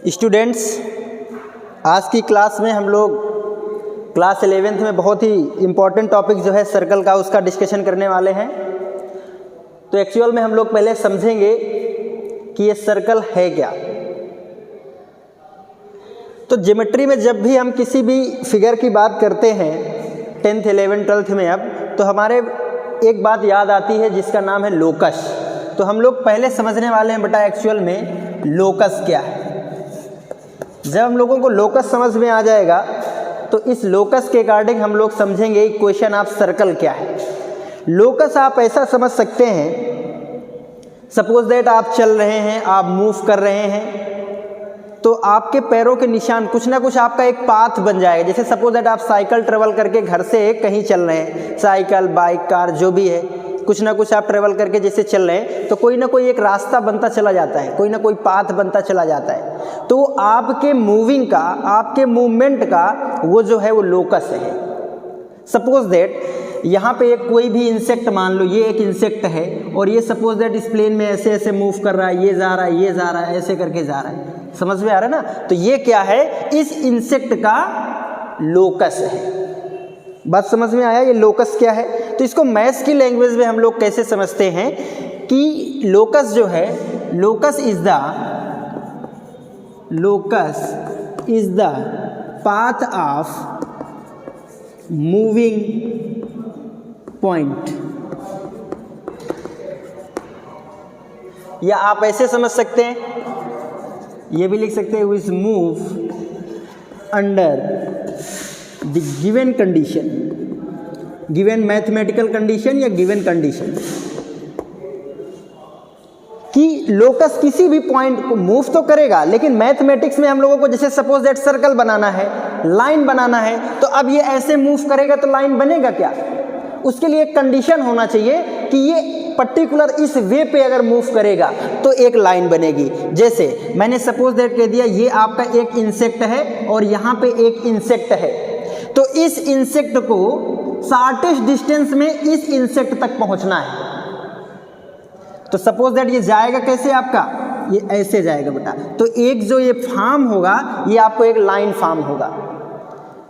Students, आज की class में हम लोग क्लास 11th में बहुत ही इम्पॉर्टेंट टॉपिक जो है सर्कल का, उसका डिस्कशन करने वाले हैं। तो एक्चुअल में हम लोग पहले समझेंगे कि ये सर्कल है क्या। तो ज्योमेट्री में जब भी हम किसी भी फिगर की बात करते हैं 10th 11th 12th में, अब तो हमारे एक बात याद आती है जिसका नाम है लोकस। तो हम लोग पहले समझने वाले हैं बेटा एक्चुअल में लोकस क्या है। जब हम लोगों को लोकस समझ में आ जाएगा तो इस लोकस के अकॉर्डिंग हम लोग समझेंगे इक्वेशन ऑफ सर्कल क्या है। लोकस आप ऐसा समझ सकते हैं, सपोज दैट आप चल रहे हैं, आप मूव कर रहे हैं, तो आपके पैरों के निशान कुछ ना कुछ आपका एक पाथ बन जाएगा। जैसे सपोज दैट आप साइकिल ट्रेवल करके घर से कहीं चल रहे हैं, साइकिल बाइक कार जो भी है, कुछ ना कुछ आप ट्रेवल करके जैसे चल रहे हैं, तो कोई ना कोई एक रास्ता बनता चला जाता है, कोई ना कोई पाथ बनता चला जाता है। तो आपके मूविंग का, आपके मूवमेंट का वो जो है वो लोकस है। सपोज दैट यहाँ पे एक कोई भी इंसेक्ट, मान लो ये एक इंसेक्ट है और ये सपोज दैट इस प्लेन में ऐसे ऐसे मूव कर रहा है, ये जा रहा है, ये जा रहा है, ऐसे करके जा रहा है। समझ में आ रहा है ना? तो ये क्या है, इस इंसेक्ट का लोकस है। बात समझ में आया? ये लोकस क्या है। तो इसको मैथ्स की लैंग्वेज में हम लोग कैसे समझते हैं कि लोकस जो है, locus is the path of moving point. या आप ऐसे समझ सकते हैं, ये भी लिख सकते हैं, which move under the given condition, given mathematical condition या गिवन कंडीशन, कि लोकस किसी भी पॉइंट को मूव तो करेगा, लेकिन मैथमेटिक्स में हम लोगों को जैसे सपोज दैट सर्कल बनाना है, लाइन बनाना है, तो अब ये ऐसे मूव करेगा तो लाइन बनेगा क्या? उसके लिए एक कंडीशन होना चाहिए कि ये पर्टिकुलर इस वे पे अगर मूव करेगा तो एक लाइन बनेगी। जैसे मैंने सपोज दैट कह दिया ये आपका एक इंसेक्ट है और यहाँ पे एक इंसेक्ट है, तो इस इंसेक्ट को शॉर्टेस्ट डिस्टेंस में इस इंसेक्ट तक पहुंचना है। तो सपोज दैट ये जाएगा कैसे, आपका ये ऐसे जाएगा बेटा, तो एक जो ये फॉर्म होगा ये आपको एक लाइन फॉर्म होगा।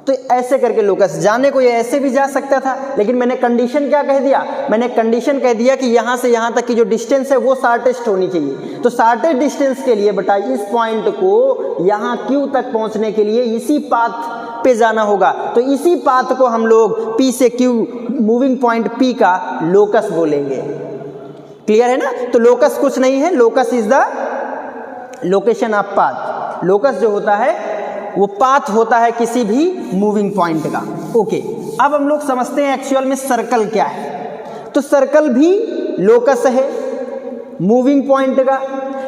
तो ऐसे करके लोकस, जाने को ये ऐसे भी जा सकता था, लेकिन मैंने कंडीशन क्या कह दिया, मैंने कंडीशन कह दिया कि यहाँ से यहाँ तक की जो डिस्टेंस है वो शॉर्टेस्ट होनी चाहिए। तो शॉर्टेस्ट डिस्टेंस के लिए बेटा इस पॉइंट को यहाँ क्यू तक पहुँचने के लिए इसी पाथ पे जाना होगा। तो इसी पाथ को हम लोग पी से क्यू, मूविंग पॉइंट पी का लोकस बोलेंगे। क्लियर है ना? तो लोकस कुछ नहीं है, locus is the location of path. Locus जो होता है वो पाथ होता है किसी भी मूविंग पॉइंट का। ओके, अब हम लोग समझते हैं एक्चुअल में सर्कल क्या है। तो सर्कल भी लोकस है मूविंग पॉइंट का,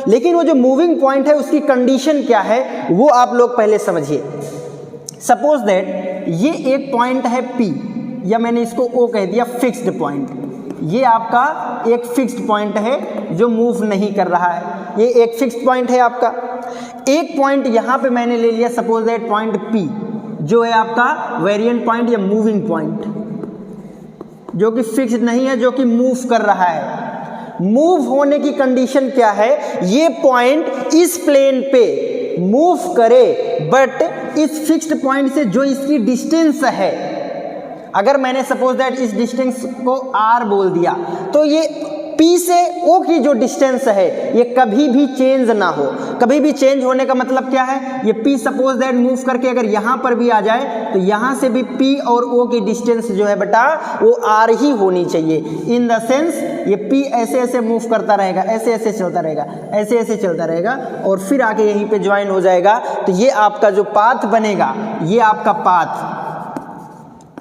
लेकिन वो जो मूविंग पॉइंट है उसकी कंडीशन क्या है वो आप लोग पहले समझिए। सपोज दैट ये एक पॉइंट है P, या मैंने इसको O कह दिया, फिक्स्ड पॉइंट। ये आपका एक फिक्स्ड पॉइंट है जो मूव नहीं कर रहा है, ये एक फिक्स्ड पॉइंट है आपका। एक पॉइंट यहाँ पे मैंने ले लिया, सपोज दैट पॉइंट P, जो है आपका वेरिएंट पॉइंट या मूविंग पॉइंट, जो कि फिक्स्ड नहीं है, जो कि मूव कर रहा है। मूव होने की कंडीशन क्या है, ये पॉइंट इस प्लेन पे मूव करे, बट इस फिक्स्ड पॉइंट से जो इसकी डिस्टेंस है, अगर मैंने सपोज दैट इस डिस्टेंस को r बोल दिया, तो ये P से O की जो डिस्टेंस है ये कभी भी चेंज ना हो। कभी भी चेंज होने का मतलब क्या है, ये P सपोज दैट मूव करके अगर यहाँ पर भी आ जाए तो यहाँ से भी P और O की डिस्टेंस जो है बेटा वो R ही होनी चाहिए। इन द सेंस ये P ऐसे ऐसे मूव करता रहेगा, ऐसे ऐसे चलता रहेगा, ऐसे ऐसे चलता रहेगा, और फिर आके यहीं पे ज्वाइन हो जाएगा। तो ये आपका जो पाथ बनेगा, ये आपका पाथ,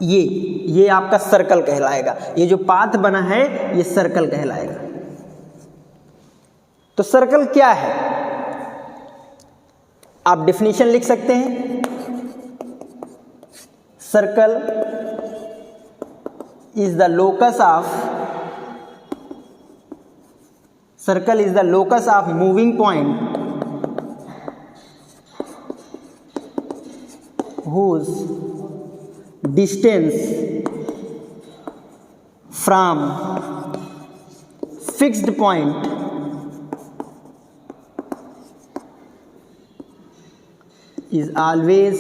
ये आपका सर्कल कहलाएगा। ये जो पाथ बना है ये सर्कल कहलाएगा। तो सर्कल क्या है, आप डेफिनेशन लिख सकते हैं। Circle is the locus of moving point whose distance from fixed point is always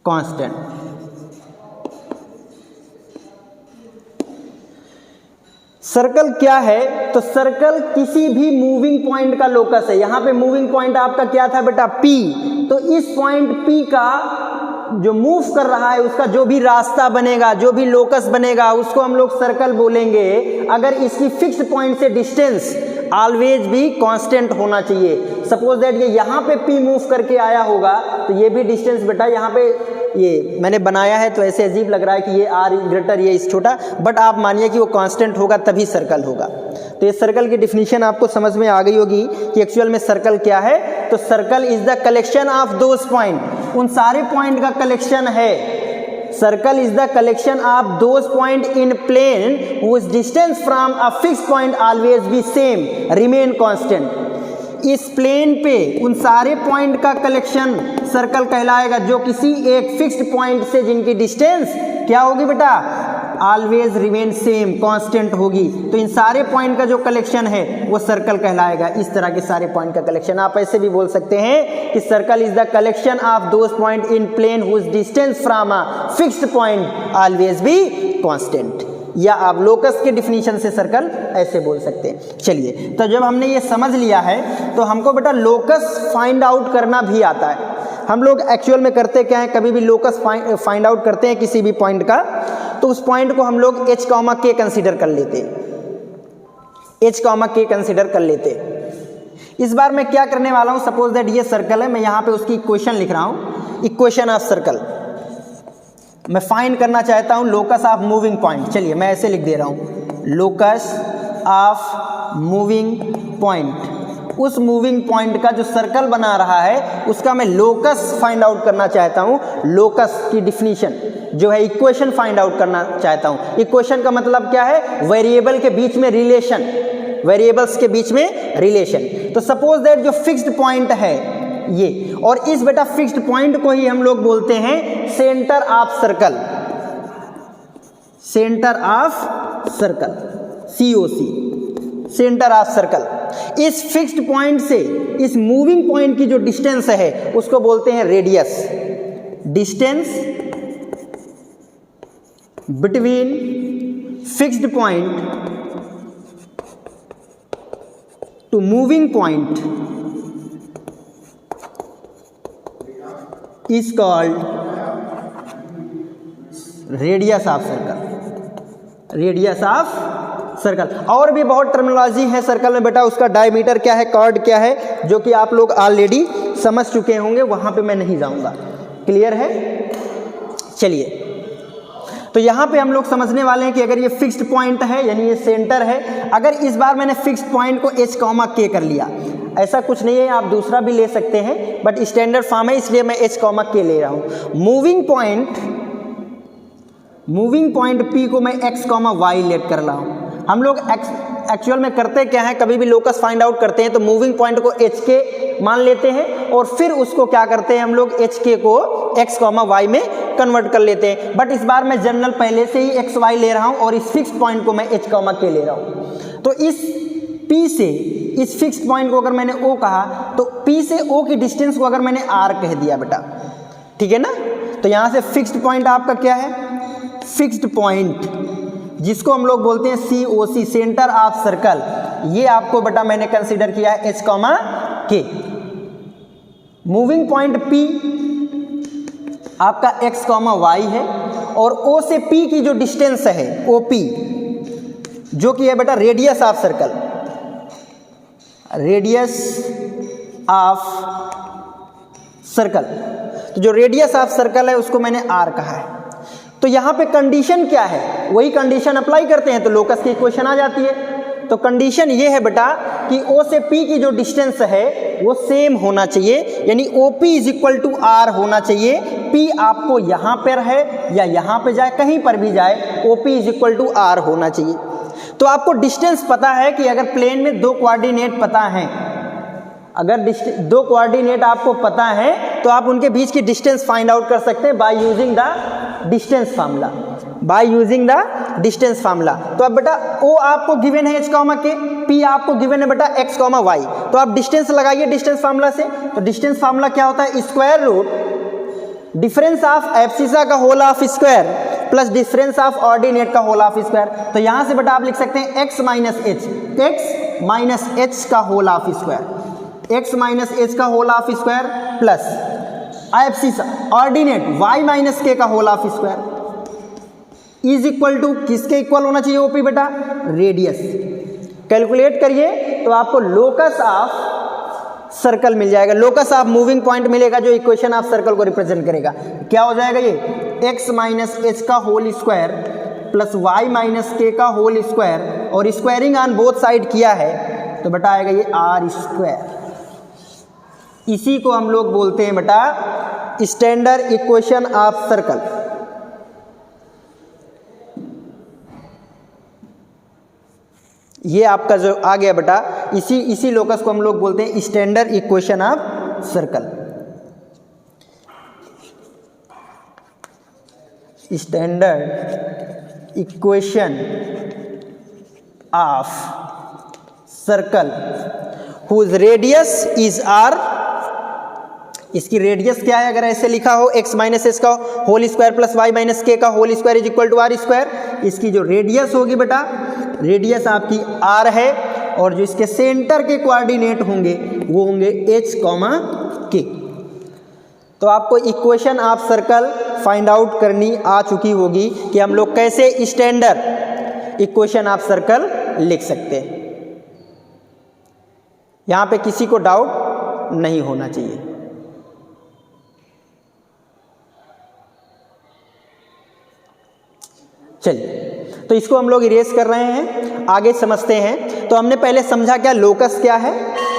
constant. Circle क्या है? तो सर्कल किसी भी मूविंग पॉइंट का लोकस है। यहां पे मूविंग पॉइंट आपका क्या था बेटा? P। तो इस पॉइंट P का जो मूव कर रहा है उसका जो भी रास्ता बनेगा, जो भी लोकस बनेगा, उसको हम लोग सर्कल बोलेंगे। अगर इसकी फिक्स्ड पॉइंट से डिस्टेंस ऑलवेज भी कांस्टेंट होना चाहिए। सपोज दैट ये यहाँ पे P मूव करके आया होगा तो ये भी डिस्टेंस बेटा यहाँ पे ये मैंने बनाया है तो ऐसे अजीब लग रहा है कि ये r ग्रेटर ये इस छोटा, बट आप मानिए कि वो कांस्टेंट होगा तभी सर्कल होगा। तो ये सर्कल की डिफिनीशन आपको समझ में आ गई होगी कि एक्चुअल में सर्कल क्या है। तो circle is the collection of those point, उन सारे पॉइंट का कलेक्शन है। Circle is the collection of those point in plane whose distance from a fixed point always be same remain constant। इस plane पे उन सारे पॉइंट का collection circle कहलाएगा जो किसी एक फिक्स्ड पॉइंट से जिनकी डिस्टेंस क्या होगी बेटा? ऑलवेज रिमेन सेम, कांस्टेंट होगी। तो इन सारे पॉइंट का जो कलेक्शन है वो सर्कल कहलाएगा। इस तरह के सारे पॉइंट का कलेक्शन। आप ऐसे भी बोल सकते हैं कि circle is the collection of those point in plane whose distance from a fixed point always be constant. या आप लोकस के डिफिनीशन से सर्कल ऐसे बोल सकते हैं। चलिए, तो जब हमने ये समझ लिया है तो हमको बेटा लोकस फाइंड आउट करना भी आता है। हम लोग एक्चुअल में करते क्या है, कभी भी लोकस फाइंड आउट करते हैं किसी भी पॉइंट का तो उस पॉइंट को हम लोग h, k कंसीडर कर लेते हैं। h, k कंसीडर कर लेते हैं। इस बार मैं क्या करने वाला हूं, सपोज दैट ये सर्कल है, मैं यहां पे उसकी इक्वेशन लिख रहा हूं। इक्वेशन ऑफ सर्कल मैं फाइंड करना चाहता हूं लोकस ऑफ मूविंग पॉइंट। चलिए मैं ऐसे लिख दे रहा हूं, लोकस ऑफ मूविंग पॉइंट। उस मूविंग पॉइंट का जो सर्कल बना रहा है उसका मैं लोकस फाइंड आउट करना चाहता हूं। लोकस की डिफिनीशन जो है इक्वेशन फाइंड आउट करना चाहता हूं। इक्वेशन का मतलब क्या है? वेरिएबल के बीच में रिलेशन, वेरिएबल्स के बीच में रिलेशन। तो सपोज दैट जो फिक्स्ड पॉइंट है ये, और इस बेटा फिक्स्ड पॉइंट को ही हम लोग बोलते हैं centre of circle. Centre of circle, COC, centre of circle. इस फिक्स्ड पॉइंट से इस मूविंग पॉइंट की जो डिस्टेंस है उसको बोलते हैं radius. Distance between fixed point two moving point is called radius of circle. Radius of circle. और भी बहुत टर्मिनोलॉजी है सर्कल में बेटा, उसका डायमीटर क्या है, कॉर्ड क्या है, जो कि आप लोग ऑलरेडी समझ चुके होंगे, वहां पे मैं नहीं जाऊंगा। क्लियर है? चलिए, तो यहां पे हम लोग समझने वाले हैं कि अगर ये फिक्स्ड पॉइंट है यानी ये सेंटर है, अगर इस बार मैंने फिक्स्ड पॉइंट को h, k कर लिया, ऐसा कुछ नहीं है, आप दूसरा भी ले सकते हैं बट स्टैंडर्ड फॉर्म है इसलिए मैं h, k ले रहा हूं। मूविंग पॉइंट P को मैं x, y लेट कर रहा हूं। हम लोग एक्चुअल में करते क्या है, कभी भी लोकस फाइंड आउट करते हैं तो मूविंग पॉइंट को hk मान लेते हैं और फिर उसको क्या करते हैं हम लोग hk को x, y में कन्वर्ट कर लेते हैं। बट इस बार मैं जनरल पहले से ही x, y ले रहा हूं और इस फिक्स्ड पॉइंट को मैं h, k ले रहा हूं। तो इस P से इस फिक्स्ड पॉइंट को अगर मैंने O कहा तो P से O की डिस्टेंस को अगर मैंने R कह दिया बेटा, ठीक है ना। तो यहां से फिक्स्ड पॉइंट आपका क्या है? फिक्स्ड पॉइंट जिसको हम लोग बोलते हैं COC, सेंटर ऑफ सर्कल, ये आपको बेटा मैंने कंसीडर किया है h, k। Moving point P आपका x, y है और O से P की जो डिस्टेंस है OP, जो कि है बेटा radius of circle. Radius of circle, तो जो रेडियस ऑफ सर्कल है उसको मैंने r कहा है। तो यहां पे कंडीशन क्या है, वही कंडीशन अप्लाई करते हैं तो लोकस की इक्वेशन आ जाती है। तो कंडीशन ये है बेटा कि O से P की जो डिस्टेंस है वो सेम होना चाहिए, यानी OP is equal to R होना चाहिए। P आपको यहां पर है या यहां पे जाए, कहीं पर भी जाए, OP is equal to R होना चाहिए। तो आपको डिस्टेंस पता है कि अगर प्लेन में दो कोऑर्डिनेट पता है, अगर दो कोऑर्डिनेट आपको पता है तो आप उनके बीच की डिस्टेंस फाइंड आउट कर सकते हैं by using the distance formula, by using the distance formula. तो अब बेटा ओ आपको गिवन है h कॉमा के, p आपको गिवन है बेटा x कॉमा y, तो आप डिस्टेंस लगाइए डिस्टेंस फार्मूला से। तो डिस्टेंस फार्मूला क्या होता है, square root difference of abscissa का whole of square plus difference of ordinate का होल ऑफ स्क्वायर। तो यहां से बेटा आप लिख सकते हैं x माइनस h का whole of square, x minus h का whole of square plus abscissa ordinate y minus k का whole of square is equal to किसके इक्वल होना चाहिए ओपी बेटा, रेडियस। कैलकुलेट करिए तो आपको लोकस ऑफ सर्कल मिल जाएगा, लोकस ऑफ मूविंग पॉइंट मिलेगा जो इक्वेशन ऑफ सर्कल को रिप्रेजेंट करेगा। क्या हो जाएगा ये, x माइनस h का whole square plus y minus k का होल स्क्वायर, और स्क्वायरिंग ऑन बोथ साइड किया है तो बेटा आएगा ये r स्क्वायर। इसी को हम लोग बोलते हैं बेटा स्टैंडर्ड इक्वेशन ऑफ सर्कल। ये आपका जो आ गया बेटा, इसी लोकस को हम लोग बोलते हैं standard equation of circle. Standard equation of circle whose radius is r. इसकी रेडियस क्या है, अगर ऐसे लिखा हो x माइनस एस का whole square plus y minus k का whole square is equal to r square, इसकी जो रेडियस होगी बेटा, रेडियस आपकी r है, और जो इसके सेंटर के कोऑर्डिनेट होंगे वो होंगे h, k। तो आपको equation of circle find out करनी आ चुकी होगी कि हम लोग कैसे स्टैंडर्ड इक्वेशन ऑफ सर्कल लिख सकते हैं। यहां पे किसी को डाउट नहीं होना चाहिए। चलिए, तो इसको हम लोग इरेज कर रहे हैं, आगे समझते हैं। तो हमने पहले समझा क्या लोकस क्या है,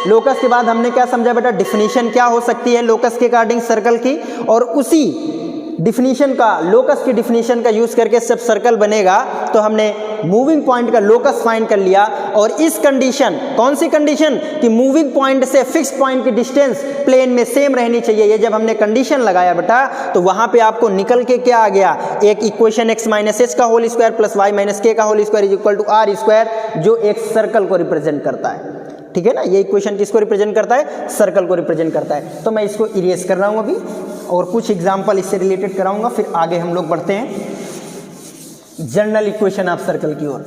लोकस के बाद हमने क्या समझा बेटा, डिफिनीशन क्या हो सकती है लोकस के अकॉर्डिंग सर्कल की, और उसी डिफिनीशन का, लोकस की डिफिनीशन का यूज करके जब सर्कल बनेगा तो हमने मूविंग पॉइंट का लोकस फाइंड कर लिया। और इस कंडीशन, कौन सी कंडीशन, कि मूविंग पॉइंट से फिक्स पॉइंट की डिस्टेंस प्लेन में सेम रहनी चाहिए। ये जब हमने कंडीशन लगाया बेटा तो वहां पे आपको निकल के क्या आ गया, एक इक्वेशन x माइनस एच का whole square plus y minus k का whole square is equal to r square, जो एक सर्कल को रिप्रेजेंट करता है। ठीक है ना, ये इक्वेशन किसको रिप्रेजेंट करता है, सर्कल को रिप्रेजेंट करता है। तो मैं इसको इरेज कर रहा हूं अभी, और कुछ एग्जाम्पल इससे रिलेटेड कराऊंगा, फिर आगे हम लोग बढ़ते हैं जनरल इक्वेशन ऑफ सर्कल की ओर।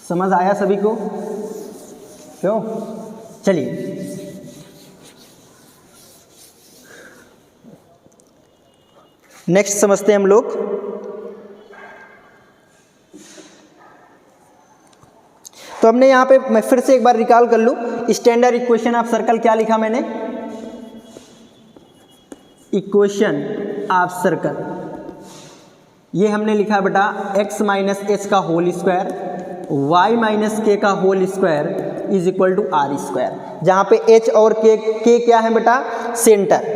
समझ आया सभी को, क्यों? चलिए, नेक्स्ट समझते हैं हम लोग। तो हमने यहां पे, मैं फिर से एक बार रिकॉल कर लूं, स्टैंडर्ड इक्वेशन ऑफ सर्कल क्या लिखा मैंने, इक्वेशन ऑफ सर्कल, ये हमने लिखा बेटा x माइनस एच का whole square, y minus k का whole square is equal to r square, जहां पे h और k क्या है बेटा, सेंटर,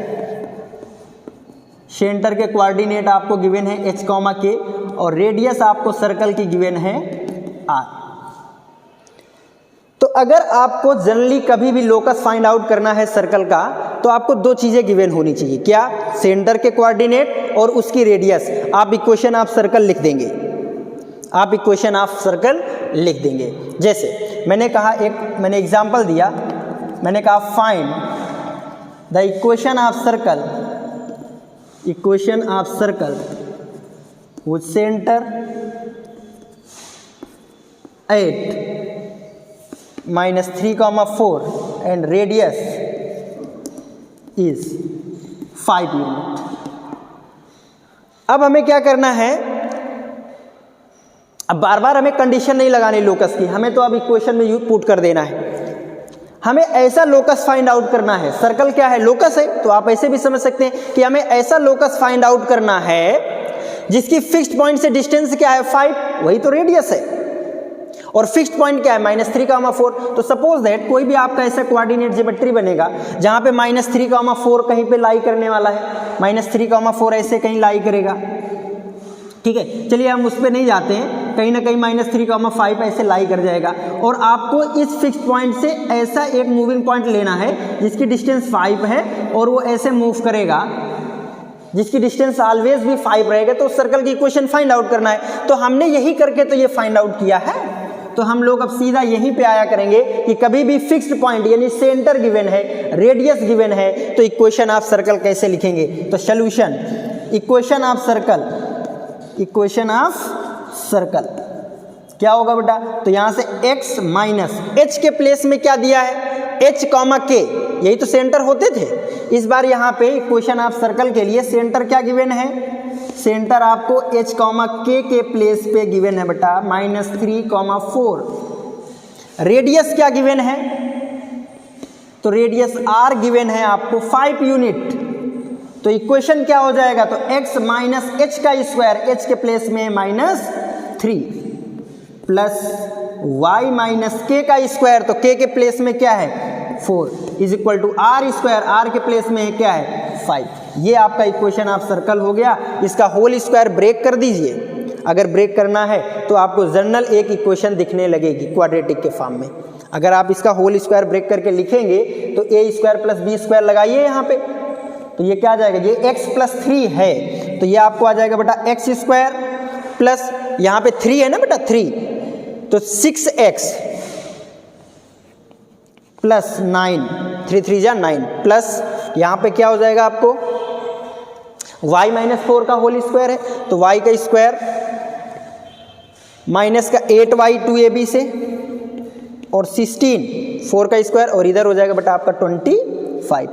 सेंटर के कोऑर्डिनेट आपको गिवन है h, k, और रेडियस आपको सर्कल की गिवन है r। तो अगर आपको जनरली कभी भी लोकस फाइंड आउट करना है सर्कल का, तो आपको दो चीजें गिवन होनी चाहिए, क्या, सेंटर के कोऑर्डिनेट और उसकी रेडियस। आप इक्वेशन ऑफ सर्कल लिख देंगे, आप इक्वेशन ऑफ सर्कल लिख देंगे। जैसे मैंने कहा, मैंने एग्जांपल दिया, मैंने कहा find the equation of circle, equation of circle with centre at -3,4 and radius is 5 unit. अब हमें क्या करना है, अब बार बार हमें कंडीशन नहीं लगानी लोकस की, हमें तो अब इक्वेशन में यू पुट कर देना है। हमें ऐसा लोकस फाइंड आउट करना है, सर्कल क्या है, लोकस है, तो आप ऐसे भी समझ सकते हैं कि हमें ऐसा लोकस फाइंड आउट करना है जिसकी फिक्स्ड पॉइंट से डिस्टेंस क्या है 5, वही तो रेडियस है, और फिक्स्ड पॉइंट क्या है -3,4। तो सपोज दैट कोई भी आपका ऐसा कोऑर्डिनेट ज्योमेट्री बनेगा जहां पे -3,4 कहीं पे लाई करने वाला है, -3,4 ऐसे कहीं लाई करेगा। ठीक है, चलिए हम उस पर नहीं जाते हैं, कहीं ना कहीं -3, 5 ऐसे लाई कर जाएगा। और आपको इस फिक्स पॉइंट से ऐसा एक मूविंग पॉइंट लेना है जिसकी डिस्टेंस 5 है और वो ऐसे मूव करेगा, जिसकी डिस्टेंस ऑलवेज भी 5 रहेगा। तो उस सर्कल की इक्वेशन फाइंड आउट करना है। तो हमने यही करके तो ये फाइंड आउट किया है। तो हम लोग अब सीधा यहीं पे आया करेंगे कि कभी भी फिक्स्ड पॉइंट यानी सेंटर गिवन है, रेडियस गिवन है, तो इक्वेशन ऑफ सर्कल कैसे लिखेंगे। तो सॉल्यूशन इक्वेशन ऑफ सर्कल क्या होगा बेटा। तो यहां से x माइनस h के प्लेस में क्या दिया है, h, k, यही तो सेंटर होते थे। इस बार यहाँ पे इक्वेशन ऑफ सर्कल के लिए सेंटर क्या गिवन है, सेंटर आपको h, k के प्लेस पे गिवन है बेटा -3, 4। रेडियस क्या गिवन है, तो रेडियस r गिवन है आपको 5 यूनिट। तो इक्वेशन क्या हो जाएगा, तो x माइनस h का स्क्वायर, h के प्लेस में -3 प्लस y माइनस k का स्क्वायर, तो k के प्लेस में क्या है 4 is equal to r square, r के प्लेस में क्या है 5। ये आपका इक्वेशन ऑफ सर्कल हो गया। इसका होल स्क्वायर ब्रेक कर दीजिए। अगर ब्रेक करना है तो आपको जनरल एक इक्वेशन दिखने लगेगी क्वाड्रेटिक के फॉर्म में। अगर आप इसका होल स्क्वायर ब्रेक करके लिखेंगे तो a square plus b square लगाइए यहाँ पे, तो ये क्या आ जाएगा, ये x प्लस 3 है, तो ये आपको आ जाएगा बेटा x स्क्वायर प्लस यहाँ पे 3 है ना बेटा 3, तो 6x प्लस 9, 3 3 जा 9 प्लस यहाँ पे क्या हो जाएगा आपको y माइनस 4 का होल स्क्वायर है, तो y का स्क्वायर माइनस का 8y 2ab से और 16 4 का स्क्वायर और इधर हो जाएगा बेटा आपका 25।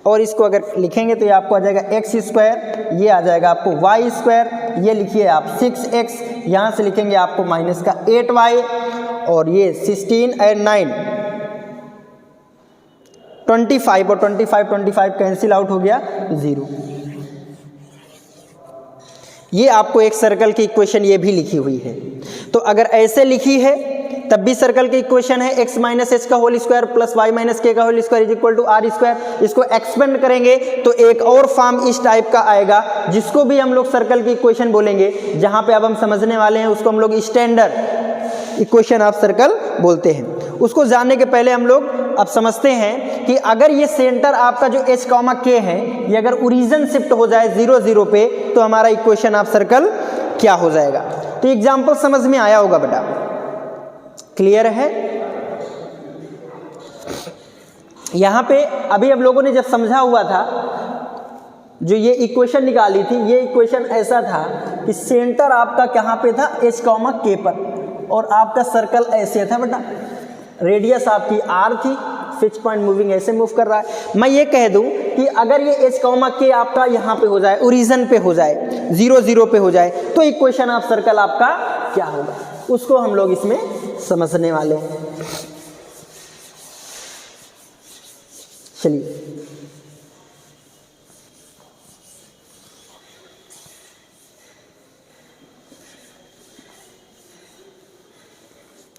और इसको अगर लिखेंगे तो ये आपको आ जाएगा x स्क्वायर, ये आ जाएगा आपको y स्क्वायर, ये लिखिए आप 6x, यहाँ से लिखेंगे आपको माइनस का 8y और ये 16 और 9 25 और 25 कैंसिल आउट हो गया 0। ये आपको एक सर्कल की इक्वेशन ये भी लिखी हुई है। तो अगर ऐसे लिखी है तब भी सर्कल की इक्वेशन है x माइनस h का whole square plus y minus k का whole square is equal to r square. इसको एक्सपेंड करेंगे तो एक और फॉर्म इस टाइप का आएगा जिसको भी हम लोग सर्कल की इक्वेशन बोलेंगे। जहां पे अब हम समझने वाले हैं उसको हम लोग स्टैंडर्ड इक्वेशन ऑफ सर्कल बोलते हैं। उसको जानने के पहले हम लोग अब समझते हैं कि अगर ये सेंटर आपका जो h, k है ये अगर ओरिजिन शिफ्ट हो जाए 0 0 पे तो हमारा इक्वेशन ऑफ सर्कल क्या हो जाएगा। तो एग्जांपल समझ में आया होगा बेटा, क्लियर है। यहां पे अभी अब लोगों ने जब समझा हुआ था, जो ये इक्वेशन निकाली थी, ये इक्वेशन ऐसा था कि सेंटर आपका कहां पे था h, k पर, और आपका सर्कल ऐसे था बेटा, रेडियस आपकी r थी, फिक्स पॉइंट मूविंग ऐसे मूव कर रहा है। मैं ये कह दूं कि अगर ये h, k आपका यहाँ पे हो जाए, ओरिजिन पे हो जाए, 0 0 पे हो जाए, तो इक्वेशन ऑफ सर्कल आपका क्या होगा, उसको हम लोग इसमें समझने वाले हैं। चलिए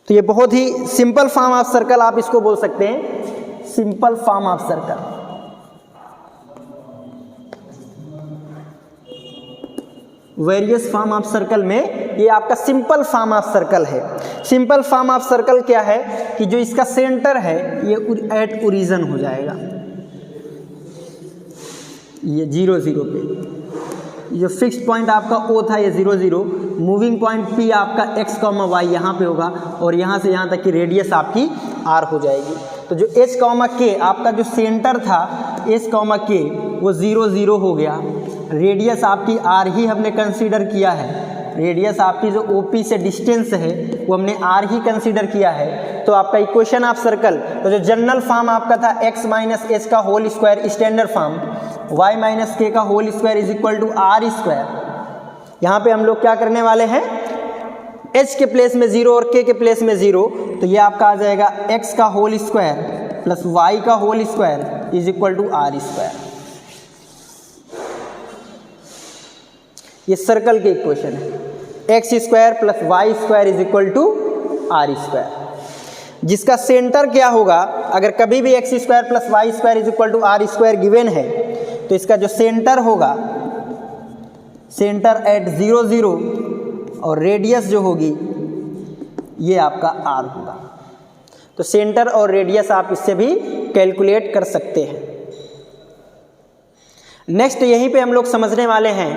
तो ये बहुत ही सिंपल फॉर्म ऑफ सर्कल आप इसको बोल सकते हैं, simple form of circle. Various form of circle में ये आपका सिंपल फॉर्म ऑफ सर्कल है। सिंपल फॉर्म ऑफ सर्कल क्या है कि जो इसका सेंटर है ये एट ओरिजिन हो जाएगा, ये 0 0 पे। जो फिक्स्ड पॉइंट आपका O था ये 0 0, मूविंग पॉइंट P आपका x, y यहाँ पे होगा और यहाँ से यहाँ तक की रेडियस आपकी r हो जाएगी। तो जो h, k आपका जो सेंटर था h, k वो 0 0 हो गया। रेडियस आपकी r ही हमने कंसीडर किया है, रेडियस आपकी जो OP से डिस्टेंस है वो हमने r ही कंसीडर किया है। तो आपका इक्वेशन ऑफ सर्कल, तो जो जनरल फॉर्म आपका था x माइनस h का whole square, standard form y minus k का whole square is equal to r square. यहाँ पे हम लोग क्या करने वाले हैं, h के प्लेस में 0 और k के प्लेस में 0, तो ये आपका आ जाएगा x का होल स्क्वायर प्लस y का whole square is equal to r square. ये सर्कल के इक्वेशन है, x square plus y square is equal to r square. जिसका सेंटर क्या होगा, अगर कभी भी x square plus y square is equal to r square given है तो इसका जो सेंटर होगा, सेंटर एट 0 0 और रेडियस जो होगी ये आपका r होगा। तो सेंटर और रेडियस आप इससे भी कैलकुलेट कर सकते हैं। नेक्स्ट यहीं पे हम लोग समझने वाले हैं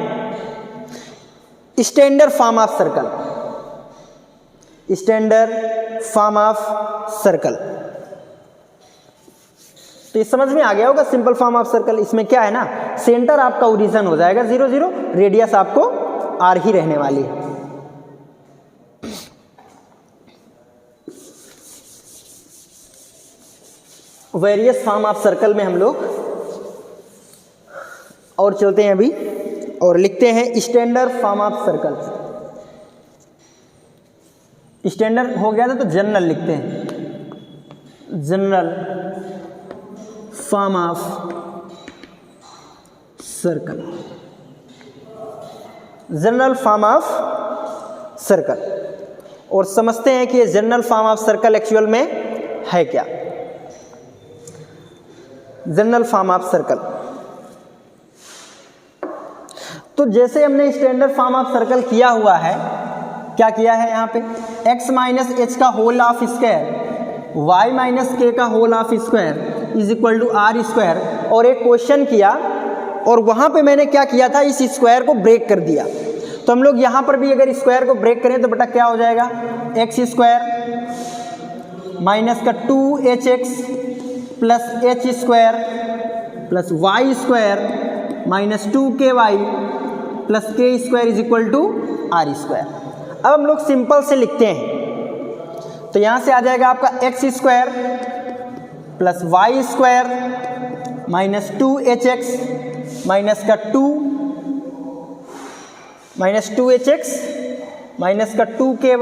standard form of circle. Standard form of circle तो ये समझ में आ गया होगा। सिंपल फॉर्म ऑफ सर्कल, इसमें क्या है ना, सेंटर आपका ओरिजिन हो जाएगा 0 0, रेडियस आपको r ही रहने वाली है। वेरियस फॉर्म ऑफ सर्कल में हम लोग और चलते हैं अभी और लिखते हैं standard form of circle. Standard हो गया था तो जनरल लिखते हैं, general form of circle, general form of circle. और समझते हैं कि ये general form of circle actual में है क्या। जनरल फॉर्म ऑफ सर्कल, तो जैसे हमने स्टैंडर्ड फॉर्म ऑफ सर्कल किया हुआ है, क्या किया है यहाँ पे, x माइनस एच का whole of square, y minus k का whole of square is equal to r square, और एक क्वेश्चन किया और वहाँ पे मैंने क्या किया था, इस स्क्वायर को ब्रेक कर दिया। तो हम लोग यहाँ पर भी अगर स्क्वायर को ब्रेक करें तो बेटा क्या हो जाएगा, एक्स स्क्वायर माइनस का 2hx plus h square plus y square minus 2ky plus k square is equal to r square. अब हम लोग सिंपल से लिखते हैं, तो यहाँ से आ जाएगा आपका x square plus y square minus 2hx minus का 2 माइनस 2hx माइनस का 2ky,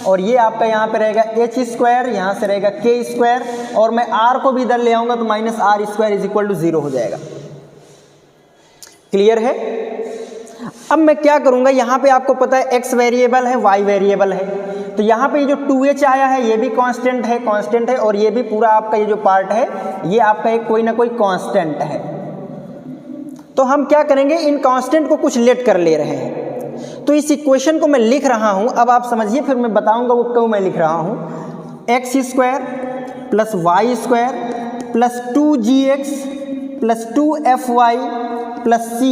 और ये आपका यहाँ पे रहेगा एच स्क्वायर, यहाँ से रहेगा के स्क्वायर, और मैं r को भी इधर ले आऊँगा तो minus r square is equal to 0 हो जाएगा। क्लियर है। अब मैं क्या करूँगा, यहाँ पे आपको पता है x वेरिएबल है, y वेरिएबल है, तो यहाँ पे ये जो 2h आया है ये भी कांस्टेंट है, और ये भी पूरा आपका ये जो पार्ट है ये आपका एक कोई ना कोई कांस्टेंट है। तो हम क्या करेंगे, इन कांस्टेंट को कुछ लेट कर ले रहे हैं। तो इस इक्वेशन को मैं लिख रहा हूँ, अब आप समझिए, फिर मैं बताऊँगा वो क्यों मैं लिख रहा हूँ। X square plus y square plus 2gx plus 2fy plus c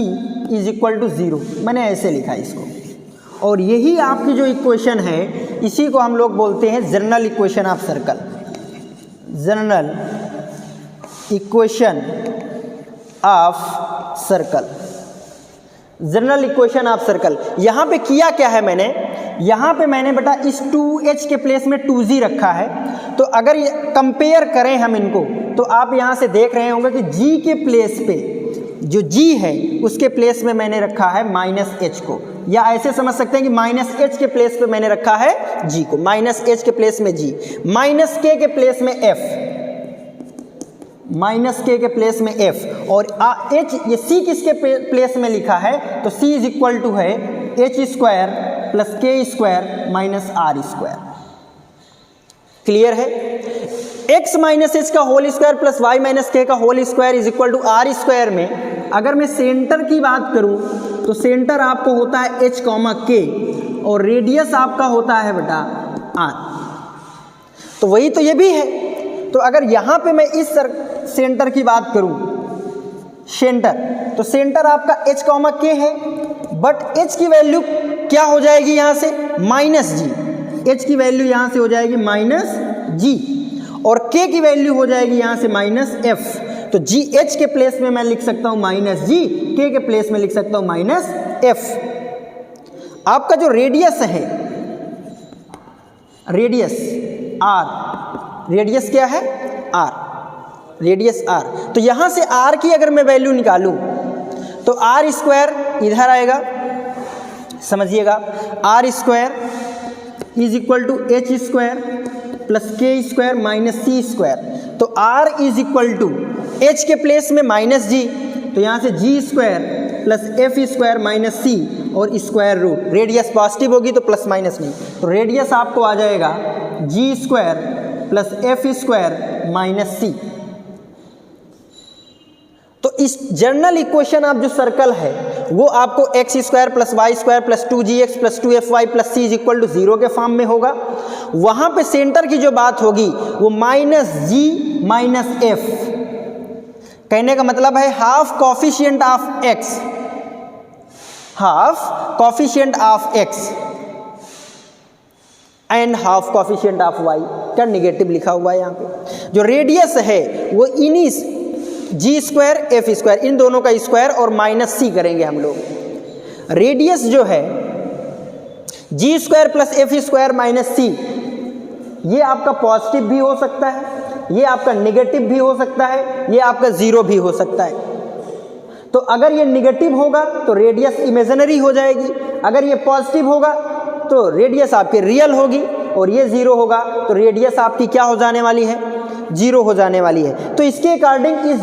is equal to 0, मैंने ऐसे लिखा इसको। और यही आपकी जो इक्वेशन है इसी को हम लोग बोलते हैं general equation of circle. General equation of circle, general equation of circle. यहाँ पे किया क्या है मैंने, यहाँ पे मैंने बेटा इस 2h के प्लेस में 2g रखा है। तो अगर ये कंपेयर करें हम इनको, तो आप यहाँ से देख रहे होंगे कि g के प्लेस पे जो g है उसके प्लेस में मैंने रखा है माइनस h को, या ऐसे समझ सकते हैं कि माइनस h के प्लेस पे मैंने रखा है g को, माइनस h के प्लेस में g, माइनस k के प्लेस में f, माइनस के प्लेस में f, और h ये c किसके प्लेस में लिखा है, तो c इज इक्वल टू है h square plus k square minus r square. Clear है। x माइनस एच का whole square plus y minus k का whole square is equal to r square में अगर मैं सेंटर की बात करूं तो सेंटर आपको होता है h कॉमा k, और रेडियस आपका होता है बेटा r। तो वही तो ये भी है। तो अगर यहाँ पे मैं इस सेंटर की बात करूं, सेंटर, तो सेंटर आपका h कॉमा k है, बट h की वैल्यू क्या हो जाएगी यहाँ से, माइनस जी। h की वैल्यू यहाँ से हो जाएगी माइनस जी, और k की वैल्यू हो जाएगी यहाँ से माइनस f। तो g h के प्लेस में मैं लिख सकता हूँ माइनस जी, k के प्लेस में लिख सकता हूँ माइनस f। आपका जो रेडियस है, रेडियस r, रेडियस क्या है r, रेडियस r। तो यहाँ से r की अगर मैं वैल्यू निकालूं तो आर स्क्वायर इधर आएगा, समझिएगा, r square is equal to h square plus k square minus c square. तो r is equal to h के प्लेस में माइनस जी, तो यहाँ से g square plus f square minus c और स्क्वायर रूट, रेडियस पॉजिटिव होगी तो plus minus नहीं, तो रेडियस आपको आ जाएगा g square plus f square minus c. तो इस जनरल इक्वेशन ऑफ जो सर्कल है वो आपको x square plus y square plus 2gx plus 2fy plus c is equal to 0 के फॉर्म में होगा। वहां पे सेंटर की जो बात होगी वो -g - f, कहने का मतलब है half coefficient of x, half coefficient of x and half coefficient of y, क्या निगेटिव लिखा हुआ है यहाँ पे। जो रेडियस है वो इन्हीं जी स्क्वायर एफ स्क्वायर, इन दोनों का स्क्वायर और माइनस सी करेंगे हम लोग। रेडियस जो है g square plus f square minus c, ये आपका पॉजिटिव भी हो सकता है, ये आपका नेगेटिव भी हो सकता है, ये आपका जीरो भी हो सकता है। तो अगर ये नेगेटिव होगा तो रेडियस इमेजिनरी हो जाएगी, अगर ये पॉजिटिव होगा तो रेडियस आपकी रियल होगी, और ये जीरो होगा तो रेडियस आपकी क्या हो जाने वाली है, जीरो हो जाने वाली है। तो इसके अकॉर्डिंग इस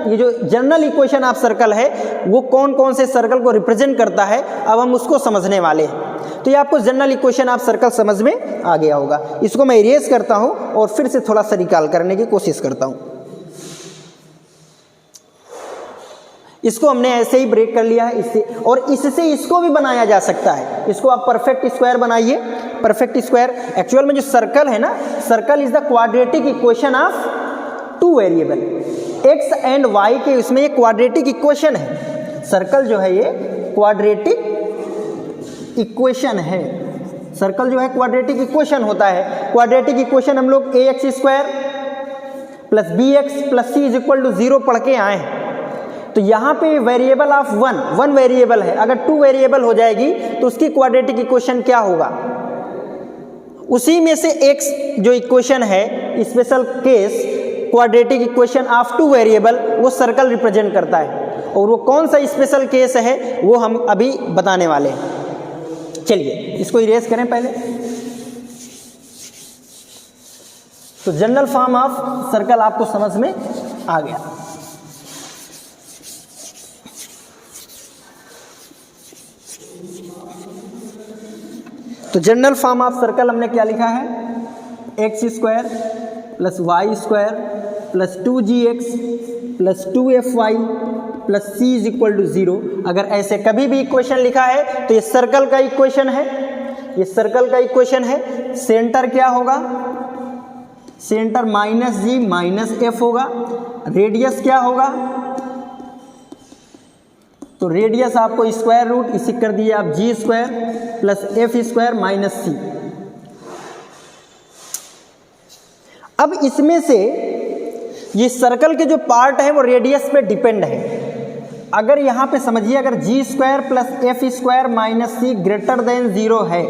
ये जो जनरल इक्वेशन ऑफ सर्कल है वो कौन कौन से सर्कल को रिप्रेजेंट करता है, अब हम उसको समझने वाले हैं। तो ये आपको जनरल इक्वेशन ऑफ सर्कल समझ में आ गया होगा। इसको मैं इरेज करता हूं और फिर से थोड़ा सा रिकॉल करने की कोशिश करता हूं। इसको हमने ऐसे ही ब्रेक कर लिया है इससे, और इससे इसको भी बनाया जा सकता है। इसको आप परफेक्ट स्क्वायर बनाइए। परफेक्ट स्क्वायर एक्चुअल में जो सर्कल है ना, circle is the quadratic equation of two variable x and y के, इसमें ये क्वाड्रेटिक इक्वेशन है। सर्कल जो है ये क्वाड्रेटिक इक्वेशन है। सर्कल जो है क्वाड्रेटिक इक्वेशन होता है। क्वाड्रेटिक इक्वेशन हम लोग ax square plus bx plus c is equal to 0 पढ़ के आए हैं। तो यहाँ पे वेरिएबल ऑफ वन वेरिएबल है, अगर 2 वेरिएबल हो जाएगी तो उसकी क्वाड्रेटिक इक्वेशन क्या होगा, उसी में से एक जो इक्वेशन है special case quadratic equation of 2 variable, वो सर्कल रिप्रेजेंट करता है। और वो कौन सा स्पेशल केस है वो हम अभी बताने वाले हैं। चलिए इसको इरेज करें पहले। तो जनरल फॉर्म ऑफ सर्कल आपको समझ में आ गया। तो जनरल फॉर्म ऑफ सर्कल हमने क्या लिखा है, x square plus y square plus 2gx plus 2fy plus c is equal to 0। अगर ऐसे कभी भी इक्वेशन लिखा है तो ये सर्कल का इक्वेशन है, ये सर्कल का इक्वेशन है। सेंटर क्या होगा, सेंटर -g - f होगा। रेडियस क्या होगा, तो रेडियस आपको स्क्वायर रूट इसी कर दिए आप g square plus f square minus c. अब इसमें से ये सर्कल के जो पार्ट है वो रेडियस पे डिपेंड है। अगर यहाँ पे समझिए, अगर g square plus f square minus c greater than 0 है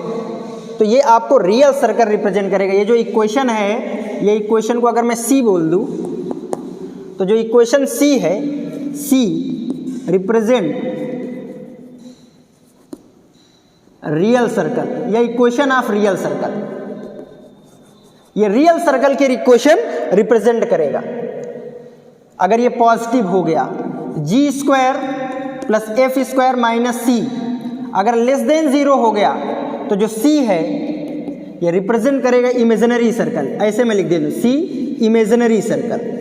तो ये आपको रियल सर्कल रिप्रेजेंट करेगा। ये जो इक्वेशन है, ये इक्वेशन को अगर मैं सी बोल दूँ तो जो इक्वेशन सी है, सी रिप्रेजेंट रियल सर्कल या इक्वेशन ऑफ रियल सर्कल। ये रियल सर्कल की इक्वेशन रिप्रेजेंट करेगा। अगर ये पॉजिटिव हो गया, g square plus f square minus c, अगर लेस देन 0 हो गया तो जो सी है ये रिप्रेजेंट करेगा इमेजिनरी सर्कल। ऐसे मैं लिख दे दूं, c imaginary circle.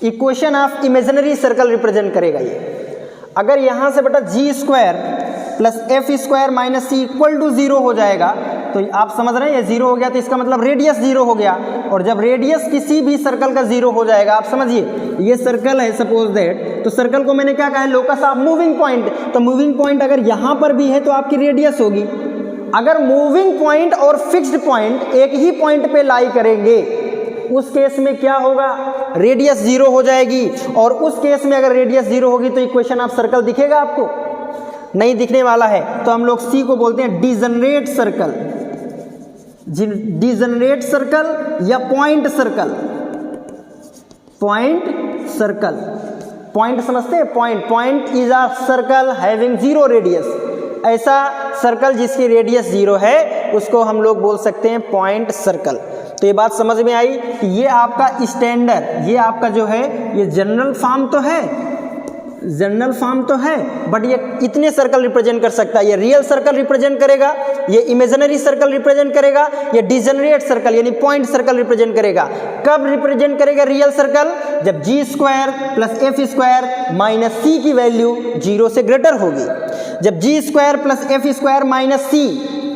Equation of imaginary circle represent करेगा ये। अगर यहां से बेटा g square plus f square minus c equal to 0 हो जाएगा तो आप समझ रहे हैं ये 0 हो गया तो इसका मतलब रेडियस 0 हो गया। और जब रेडियस किसी भी सर्कल का 0 हो जाएगा, आप समझिए ये सर्कल है सपोज दैट, तो सर्कल को मैंने क्या कहा है, लोकस ऑफ मूविंग पॉइंट। तो मूविंग पॉइंट अगर यहां पर भी है तो आपकी रेडियस होगी। अगर मूविंग पॉइंट और फिक्स्ड पॉइंट एक ही पॉइंट पे लाई करेंगे उस केस में क्या होगा, रेडियस 0 हो जाएगी। और उस केस में अगर रेडियस 0 होगी तो इक्वेशन ऑफ सर्कल दिखेगा आपको, नहीं दिखने वाला है। तो हम लोग सी को बोलते हैं डिजनरेट सर्कल, डिजनरेट सर्कल या point circle. Point circle, point समझते हैं, point is a circle having 0 radius. ऐसा सर्कल जिसकी रेडियस 0 है उसको हम लोग बोल सकते हैं पॉइंट सर्कल। तो ये बात समझ में आई कि ये आपका स्टैंडर्ड, ये आपका जो है ये जनरल फॉर्म तो है, जनरल फॉर्म तो है बट ये इतने सर्कल रिप्रेजेंट कर सकता है, ये रियल सर्कल रिप्रेजेंट करेगा, ये इमेजिनरी सर्कल रिप्रेजेंट करेगा, ये डिजेनरेट सर्कल यानी पॉइंट सर्कल रिप्रेजेंट करेगा। कब रिप्रेजेंट करेगा रियल सर्कल? जब g square plus f square minus c की वैल्यू 0 से ग्रेटर होगी। जब g square plus f square minus c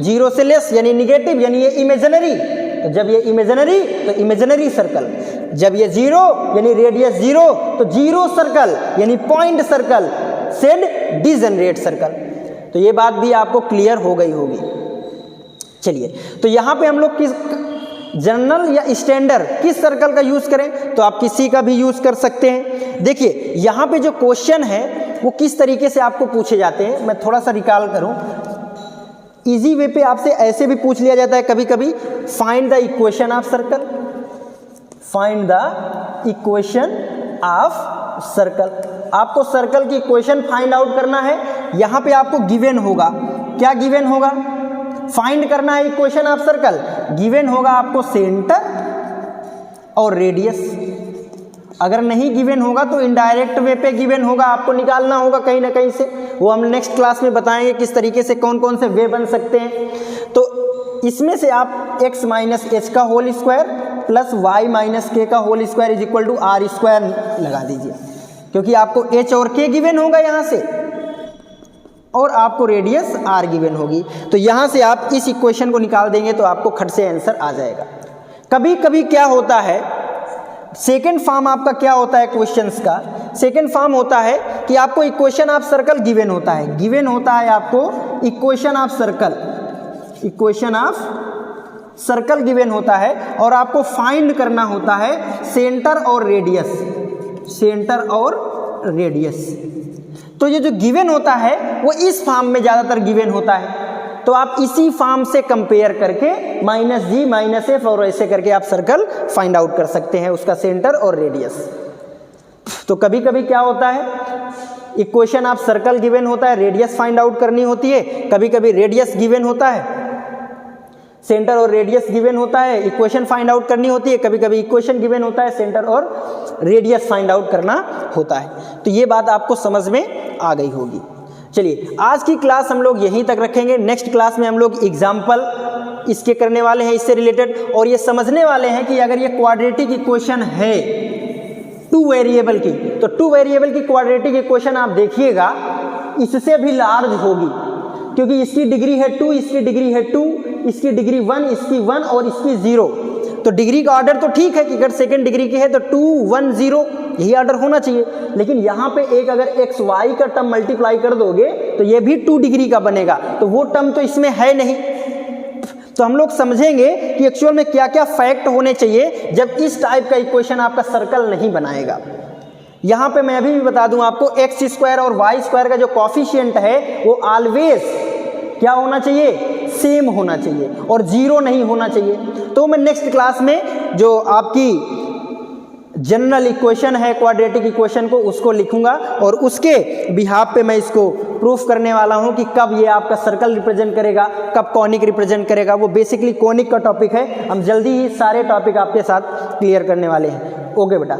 0 से लेस यानी निगेटिव यानी ये इमेजिनरी, तो जब ये इमेजिनरी तो इमेजिनरी सर्कल, जब ये 0 यानी रेडियस 0 तो 0 सर्कल यानी point circle said degenerate circle. तो ये बात भी आपको क्लियर हो गई होगी। चलिए, तो यहाँ पे हम लोग किस जनरल या स्टैंडर्ड किस सर्कल का यूज करें? तो आप किसी का भी यूज कर सकते हैं। देखिए यहाँ पे जो क्वेश्चन है वो किस तरीके से आपको पूछे जाते हैं, मैं थोड़ा सा रिकॉल करूं। इजी वे पे आपसे ऐसे भी पूछ लिया जाता है कभी कभी, find the equation of circle, find the equation of circle. आपको सर्कल की इक्वेशन फाइंड आउट करना है। यहाँ पे आपको गिवन होगा, क्या गिवन होगा? फाइंड करना है इक्वेशन ऑफ सर्कल। गिवन होगा आपको सेंटर और रेडियस। अगर नहीं गिवन होगा तो इनडायरेक्ट वे पे गिवन होगा, आपको निकालना होगा कहीं ना कहीं से। वो हम नेक्स्ट क्लास में बताएंगे किस तरीके से कौन कौन से वे बन सकते हैं। तो इसमें से आप x माइनस एच का whole square plus y minus k का whole square is equal to r square लगा दीजिए, क्योंकि आपको h और k गिवन होगा यहाँ से और आपको रेडियस r गिवन होगी। तो यहाँ से आप इस इक्वेशन को निकाल देंगे तो आपको खट से आंसर आ जाएगा। कभी कभी क्या होता है, सेकेंड फॉर्म आपका क्या होता है क्वेश्चंस का? सेकेंड फॉर्म होता है कि आपको इक्वेशन ऑफ सर्कल गिवन होता है, गिवन होता है आपको equation of circle, equation of circle given होता है और आपको फाइंड करना होता है सेंटर और रेडियस, सेंटर और रेडियस। तो ये जो गिवन होता है वो इस फॉर्म में ज़्यादातर गिवन होता है। तो आप इसी फॉर्म से कंपेयर करके माइनस जी माइनस एफ और ऐसे करके आप सर्कल फाइंड आउट कर सकते हैं, उसका सेंटर और रेडियस। तो कभी कभी क्या होता है, इक्वेशन ऑफ सर्कल गिवन होता है, रेडियस फाइंड आउट करनी होती है। कभी कभी रेडियस गिवन होता है, सेंटर और रेडियस गिवन होता है, इक्वेशन फाइंड आउट करनी होती है। कभी कभी इक्वेशन गिवन होता है, सेंटर और रेडियस फाइंड आउट करना होता है। तो ये बात आपको समझ में आ गई होगी। चलिए, आज की क्लास हम लोग यहीं तक रखेंगे। नेक्स्ट क्लास में हम लोग एग्जाम्पल इसके करने वाले हैं इससे रिलेटेड, और ये समझने वाले हैं कि अगर ये क्वाड्रेटिक इक्वेशन है 2 वेरिएबल की, तो 2 वेरिएबल की क्वाड्रेटिक इक्वेशन आप देखिएगा इससे भी लार्ज होगी, क्योंकि इसकी डिग्री है 2, इसकी डिग्री है 2, इसकी डिग्री 1, इसकी 1 और इसकी 0। तो डिग्री का ऑर्डर तो ठीक है कि अगर सेकंड डिग्री की है तो 2 1 0 यही ऑर्डर होना चाहिए, लेकिन यहाँ पे एक अगर एक्स वाई का टर्म मल्टीप्लाई कर दोगे तो ये भी 2 डिग्री का बनेगा, तो वो टर्म तो इसमें है नहीं। तो हम लोग समझेंगे कि एक्चुअल में क्या क्या फैक्ट होने चाहिए जब इस टाइप का इक्वेशन आपका सर्कल नहीं बनाएगा। यहाँ पे मैं अभी भी बता दूं आपको, एक्स स्क्वायर और वाई स्क्वायर का जो कॉफिशिएंट है वो ऑलवेज क्या होना चाहिए, सेम होना चाहिए और 0 नहीं होना चाहिए। तो मैं नेक्स्ट क्लास में जो आपकी जनरल इक्वेशन है क्वाड्रेटिक इक्वेशन को, उसको लिखूंगा और उसके बिहाफ पे मैं इसको प्रूफ करने वाला हूं कि कब ये आपका सर्कल रिप्रेजेंट करेगा, कब कॉनिक रिप्रेजेंट करेगा। वो बेसिकली कॉनिक का टॉपिक है, हम जल्दी ही सारे टॉपिक आपके साथ क्लियर करने वाले हैं। ओके बेटा।